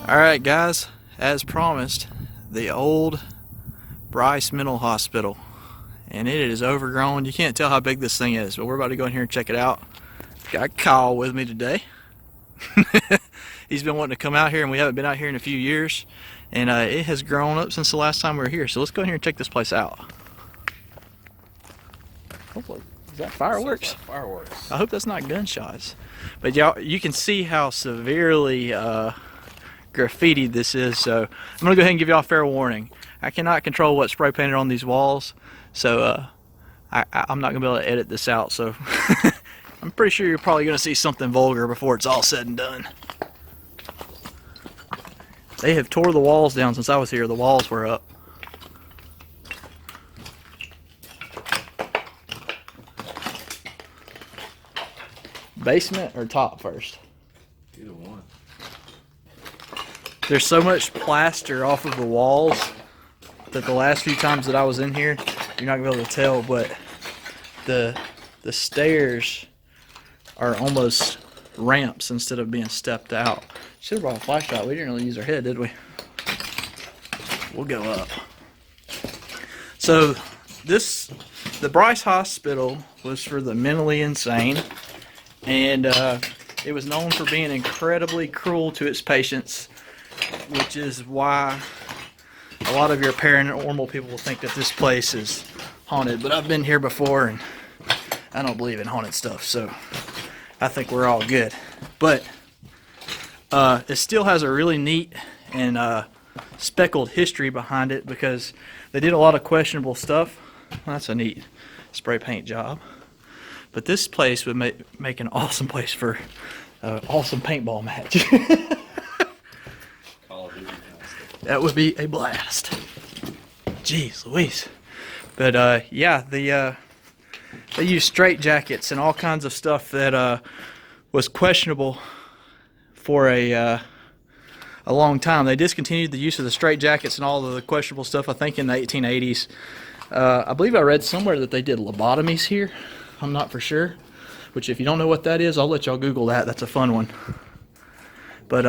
Alright guys, as promised, the old Bryce Mental Hospital. And it is overgrown. You can't tell how big this thing is, but we're about to go in here and check it out. Got Kyle with me today. He's been wanting to come out here, and we haven't been out here in a few years. And it has grown up since the last time we were here. So let's go in here and check this place out. Hopefully, is that fireworks? Like fireworks. I hope that's not gunshots. But y'all, you can see how severely graffiti this is. So I'm gonna go ahead and give y'all a fair warning. I cannot control what's spray painted on these walls, so I'm not gonna be able to edit this out. So I'm pretty sure you're probably gonna see something vulgar before it's all said and done. They have tore the walls down since I was here. The walls were up. Basement or top first? Either one. There's so much plaster off of the walls that the last few times that I was in here, you're not gonna be able to tell, but the stairs are almost ramps instead of being stepped out. Should have brought a flashlight. We didn't really use our head, did we? We'll go up. So the Bryce Hospital was for the mentally insane, and it was known for being incredibly cruel to its patients, which is why a lot of your paranormal people will think that this place is haunted. But I've been here before, and I don't believe in haunted stuff, so I think we're all good. But it still has a really neat and speckled history behind it, because they did a lot of questionable stuff. Well, that's a neat spray paint job. But this place would make an awesome place for an awesome paintball match. That would be a blast. Jeez Louise. But yeah, they use straight jackets and all kinds of stuff that was questionable for a long time. They discontinued the use of the straight jackets and all of the questionable stuff, I think, in the 1880s. I believe I read somewhere that they did lobotomies here. I'm not for sure. Which, if you don't know what that is, I'll let y'all Google that. That's a fun one. But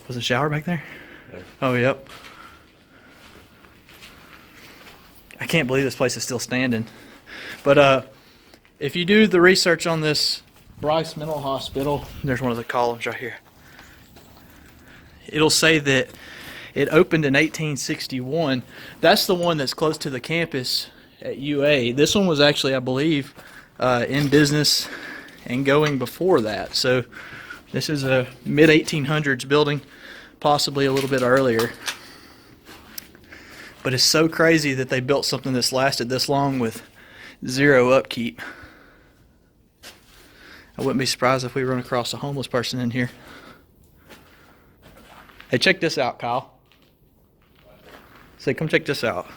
was the shower back there? Yeah. Oh, yep. I can't believe this place is still standing. But if you do the research on this Bryce Mental Hospital, there's one of the columns right here. It'll say that it opened in 1861. That's the one that's close to the campus at UA. This one was actually, I believe, in business and going before that. So this is a mid-1800s building, possibly a little bit earlier. But it's so crazy that they built something that's lasted this long with zero upkeep. I wouldn't be surprised if we run across a homeless person in here. Hey, check this out, Kyle. Say, come check this out.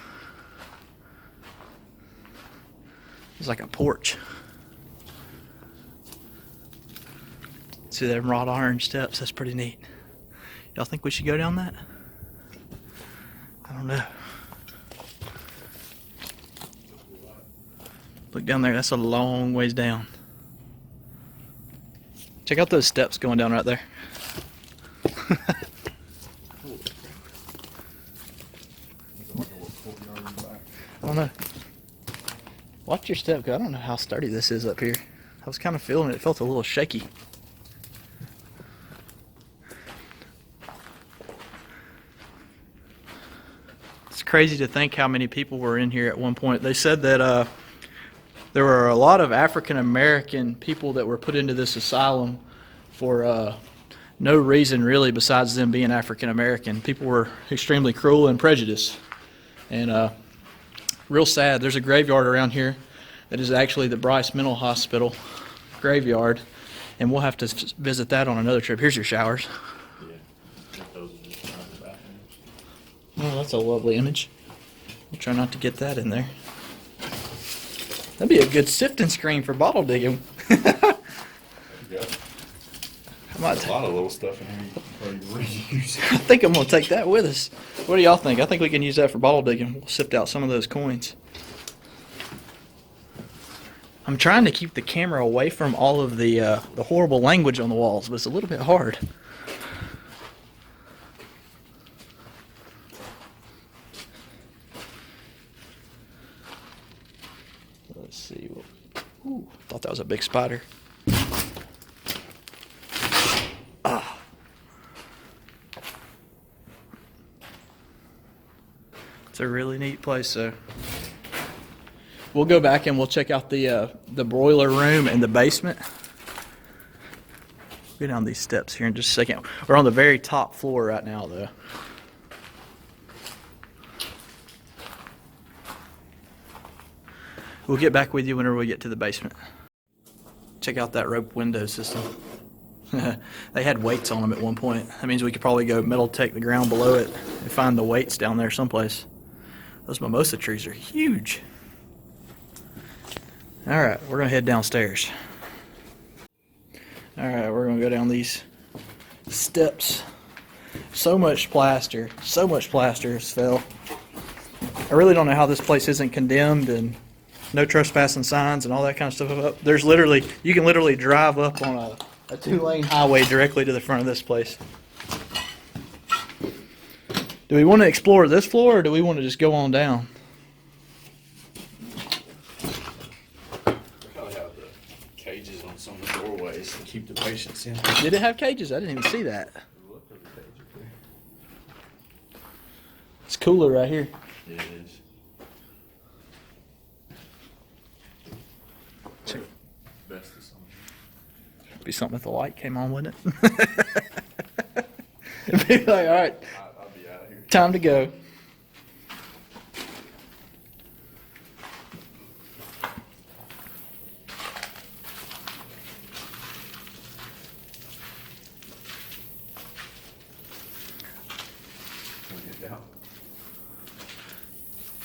It's like a porch. See them wrought iron steps? That's pretty neat. Y'all think we should go down that? I don't know. Look down there. That's a long ways down. Check out those steps going down right there. I don't know. Watch your step, because I don't know how sturdy this is up here. I was kind of feeling it. It felt a little shaky. It's crazy to think how many people were in here at one point. They said that there were a lot of African American people that were put into this asylum for no reason really besides them being African American. People were extremely cruel and prejudiced. And real sad. There's a graveyard around here that is actually the Bryce Mental Hospital graveyard, and we'll have to visit that on another trip. Here's your showers. Yeah. Those are just private bathrooms. Oh, that's a lovely image. We'll try not to get that in there. That'd be a good sifting screen for bottle digging. Yeah. I There's a lot of little stuff in here you can probably reuse. I think I'm going to take that with us. What do y'all think? I think we can use that for bottle digging. We'll sift out some of those coins. I'm trying to keep the camera away from all of the horrible language on the walls, but it's a little bit hard. Let's see. Ooh, thought that was a big spider. Ah. It's a really neat place, though. We'll go back and we'll check out the broiler room and the basement. We'll go down these steps here in just a second. We're on the very top floor right now, though. We'll get back with you whenever we get to the basement. Check out that rope window system. They had weights on them at one point. That means we could probably go metal detect the ground below it and find the weights down there someplace. Those mimosa trees are huge. Alright, we're going to head downstairs. Alright, we're going to go down these steps. So much plaster has fell. I really don't know how this place isn't condemned and no trespassing signs and all that kind of stuff up. There's literally, you can literally drive up on a 2-lane highway directly to the front of this place. Do we want to explore this floor or do we want to just go on down? Probably have the cages on some of the doorways to keep the patients in. Did it have cages? I didn't even see that. It's cooler right here. It is. Check. Best of something. Be something if the light came on, wouldn't it? It'd be like, all right, I'll be out of here. time to go.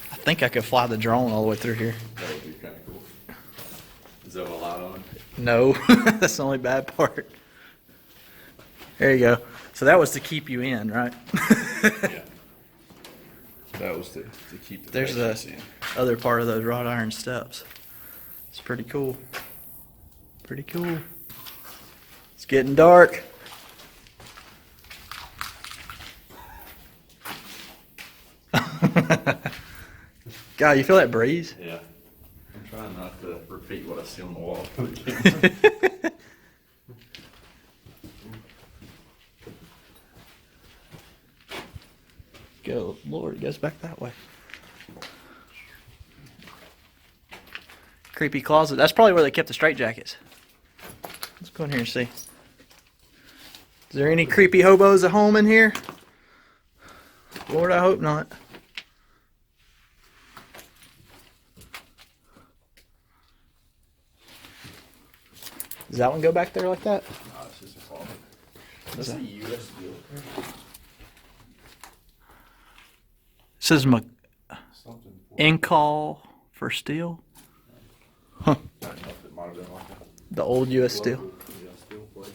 I think I could fly the drone all the way through here. That would be kind of cool. Is that a lot on? No, that's the only bad part. There you go. So that was to keep you in, right? Yeah. That was to keep the There's patients the in. other part of those wrought iron steps. It's pretty cool. Pretty cool. It's getting dark. God, you feel that breeze? Yeah. I'm trying not to repeat what I see on the wall. Go, Lord, it goes back that way. Creepy closet. That's probably where they kept the straitjackets. Let's go in here and see. Is there any creepy hobos at home in here? Lord, I hope not. Does that one go back there like that? No, it's just a closet. That's a US deal. It says Something for in-call for steel. I don't know if it might have been like a The old U.S. steel. local, yeah, steel place.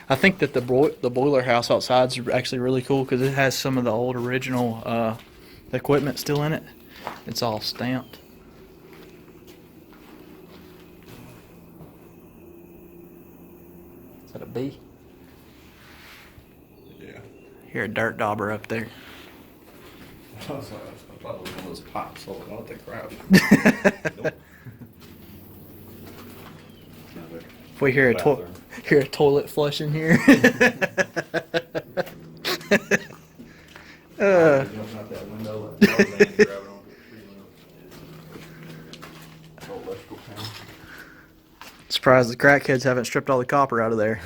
I think that the boiler house outside is actually really cool because it has some of the old original equipment still in it. It's all stamped. Is that a bee? Yeah. Hear a dirt dauber up there. I thought it was one of those pops holding on to the crowd. Nope. Another If we hear bathroom. hear a toilet flush in here. Jumping out that window, like, I was grabbing onto the tree limb. Oh, electrical panel. Surprised the crackheads haven't stripped all the copper out of there.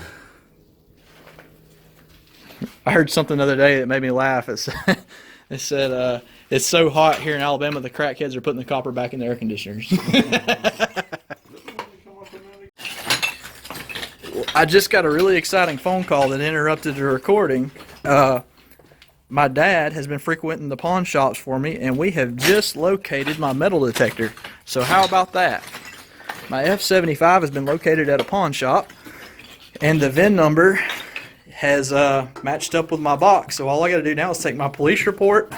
I heard something the other day that made me laugh. It said it's so hot here in Alabama, the crackheads are putting the copper back in the air conditioners. I just got a really exciting phone call that interrupted the recording. My dad has been frequenting the pawn shops for me, and we have just located my metal detector. So how about that? My F-75 has been located at a pawn shop, and the VIN number has matched up with my box. So all I got to do now is take my police report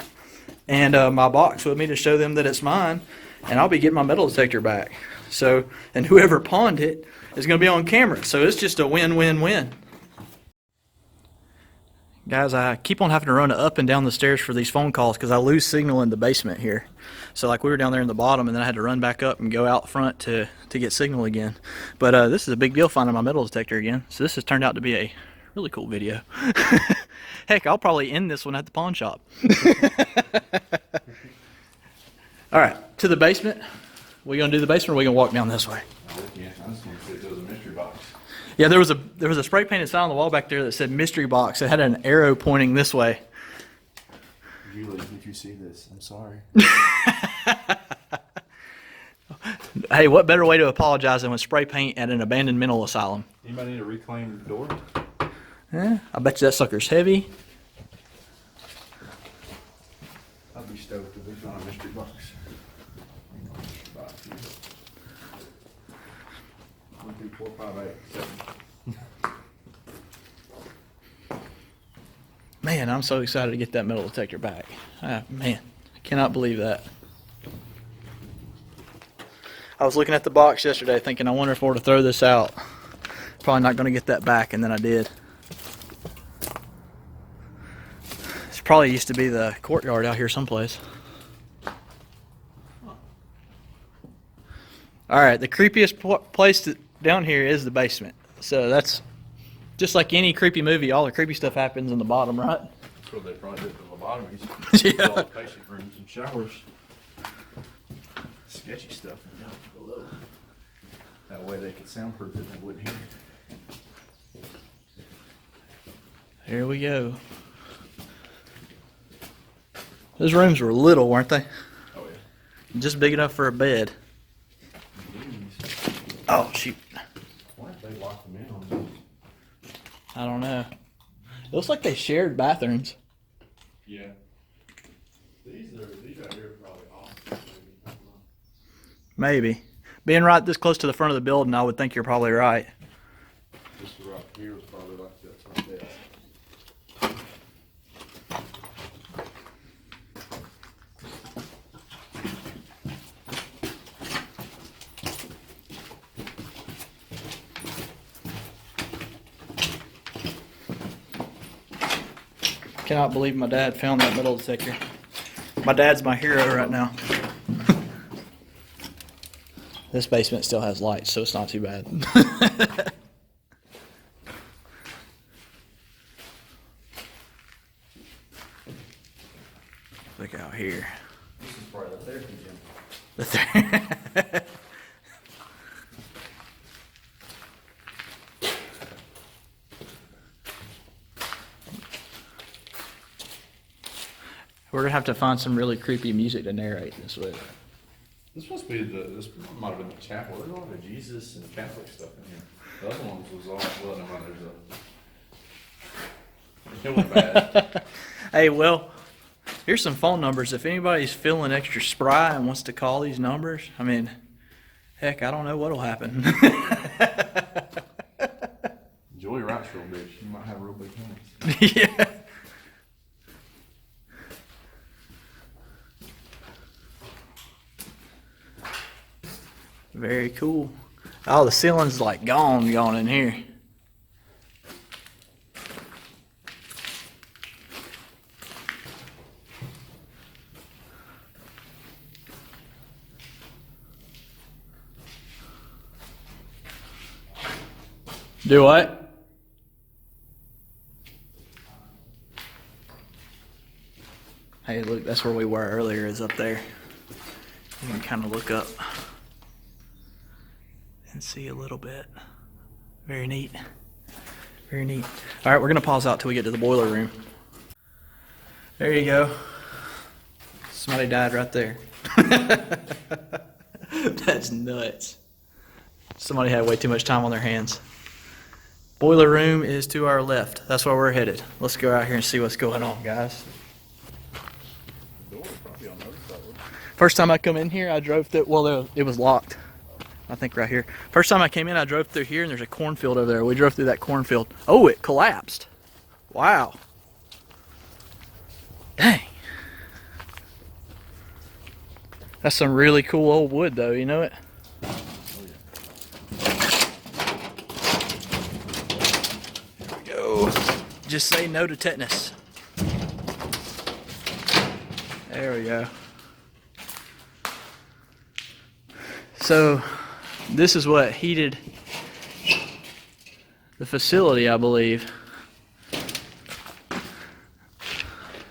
and my box with me to show them that it's mine, and I'll be getting my metal detector back. So, and whoever pawned it is going to be on camera. So it's just a win-win-win. Guys, I keep on having to run up and down the stairs for these phone calls because I lose signal in the basement here. So like we were down there in the bottom and then I had to run back up and go out front to get signal again. But this is a big deal finding my metal detector again. So this has turned out to be a really cool video. Heck, I'll probably end this one at the pawn shop. All right, to the basement. We gonna do the basement or we gonna walk down this way? Yeah, I just want to see if there was a mystery box. Yeah, there was a spray painted sign on the wall back there that said mystery box. It had an arrow pointing this way. Julie, did you see this? I'm sorry. Hey, what better way to apologize than with spray paint at an abandoned mental asylum? Anybody need a reclaimed door? Yeah, I bet you that sucker's heavy. I'd be stoked if we found a mystery box. 1, 2, 4, 5, 8, 7. Man, I'm so excited to get that metal detector back. Man, I cannot believe that. I was looking at the box yesterday thinking, I wonder if I were to throw this out. Probably not going to get that back, and then I did. This probably used to be the courtyard out here someplace. Alright, the creepiest place down here is the basement. So that's just like any creepy movie, all the creepy stuff happens in the bottom, right? That's what they probably did to lobotomies. Yeah. All the patient rooms and showers. Sketchy stuff down below. That way they could soundproof it and they wouldn't hear it. Here we go. Those rooms were little, weren't they? Oh yeah. Just big enough for a bed. Oh, shoot. Why did they lock them in on? I don't know. It looks like they shared bathrooms. Yeah. These right here are probably off. Maybe. I don't know. Maybe. Being right this close to the front of the building, I would think you're probably right. This right here was probably like that's my desk. Cannot believe my dad found that metal detector. My dad's my hero right now. This basement still has lights, so it's not too bad. Look out here. This is probably the therapy gym. The We're gonna have to find some really creepy music to narrate this with. This must be this might have been the chapel. There's a lot of Jesus and Catholic stuff in here. The other ones was all, well, no matter, it was bad. Hey, well, here's some phone numbers. If anybody's feeling extra spry and wants to call these numbers, I mean, heck, I don't know what'll happen. Joey writes real big. She might have real big hands. Yeah. Very cool. Oh, the ceiling's like gone in here. Do what? Hey, look, that's where we were earlier, is up there. You can kind of look up and see a little bit. Very neat. Very neat. All right, we're going to pause out till we get to the boiler room. There you go. Somebody died right there. That's nuts. Somebody had way too much time on their hands. Boiler room is to our left. That's where we're headed. Let's go out here and see what's going on, guys. The door probably on the other side. First time I come in here, I drove through, well, it was locked. I think right here. First time I came in, I drove through here, and there's a cornfield over there. We drove through that cornfield. Oh, it collapsed. Wow. Dang. That's some really cool old wood, though, you know it? just say no to tetanus. There we go. So this is what heated the facility, I believe.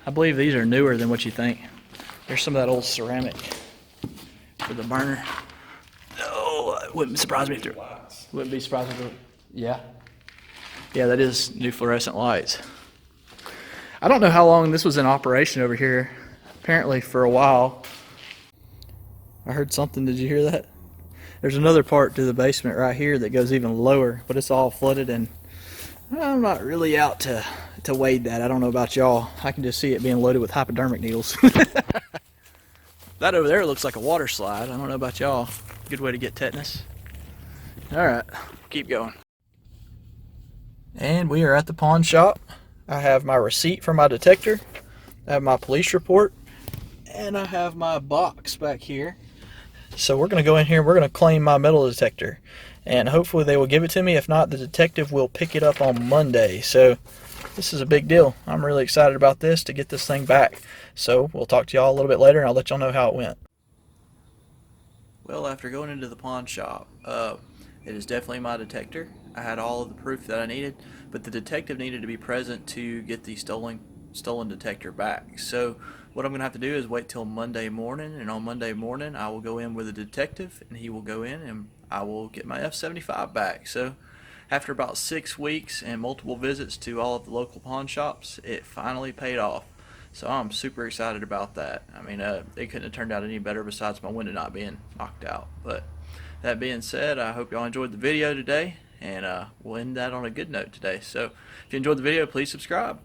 I believe these are newer than what you think. There's some of that old ceramic for the burner. Oh, it wouldn't surprise me if there. Wouldn't be surprised if there. Yeah. Yeah, that is new fluorescent lights. I don't know how long this was in operation over here. Apparently for a while. I heard something. Did you hear that? There's another part to the basement right here that goes even lower, but it's all flooded, and I'm not really out to wade that. I don't know about y'all. I can just see it being loaded with hypodermic needles. That over there looks like a water slide. I don't know about y'all. Good way to get tetanus. Alright, keep going. And we are at the pawn shop. I have my receipt for my detector. I have my police report. And I have my box back here. So we're going to go in here, we're going to claim my metal detector. And hopefully they will give it to me. If not, the detective will pick it up on Monday. So this is a big deal. I'm really excited about this, to get this thing back. So we'll talk to y'all a little bit later, and I'll let y'all know how it went. Well, after going into the pawn shop, it is definitely my detector. I had all of the proof that I needed, but the detective needed to be present to get the stolen detector back. So what I'm going to have to do is wait till Monday morning, and on Monday morning I will go in with a detective, and he will go in and I will get my F-75 back. So after about 6 weeks and multiple visits to all of the local pawn shops, it finally paid off. So I'm super excited about that. I mean, it couldn't have turned out any better besides my window not being knocked out. But that being said, I hope y'all enjoyed the video today, and we'll end that on a good note today. So if you enjoyed the video, please subscribe.